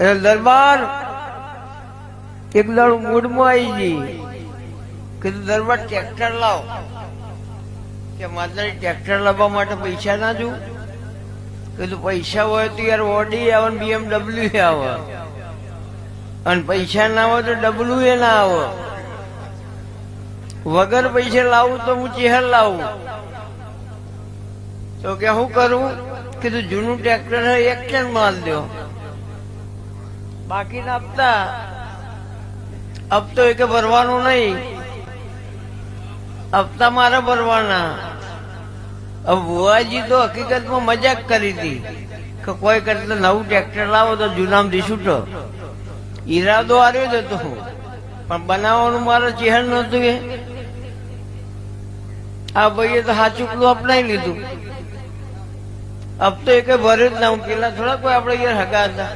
એટલે દરબાર એક દાડું મૂડમાં આવી ગઈ. કીધું દરબાર ટ્રેક્ટર લાવ. કે માતાજી ટ્રેક્ટર લાવવા માટે પૈસા ના જોઉં? કીધું પૈસા હોય તો યાર ઓડી આવે ને BMW આવે, અને પૈસા ના હોય તો ડબલું એ ના આવે. વગર પૈસે લાવું તો હું ચહેર લાવું. તો કે શું કરું? કીધું જૂનું ટ્રેક્ટર એક્સચેન્જ માલ દો. બાકીના હપ્તો એ કે ભરવાનું નહીં, હપ્તા મારે ભરવાના. હવે બુવાજી તો હકીકતમાં મજાક કરી હતી કે કોઈ કરતા નવું ટ્રેક્ટર લાવો તો જૂનામાંથી છૂટો. ઈરાદો આવ્યો જ હતો, પણ બનાવવાનું મારે ચહેર નતું. આ ભાઈએ તો હાચુકલું અપનાવી લીધું. હપ્તો એ કઈ ભર્યો જ ના. હું પેલા થોડા કોઈ આપડે યાર હગા હતા.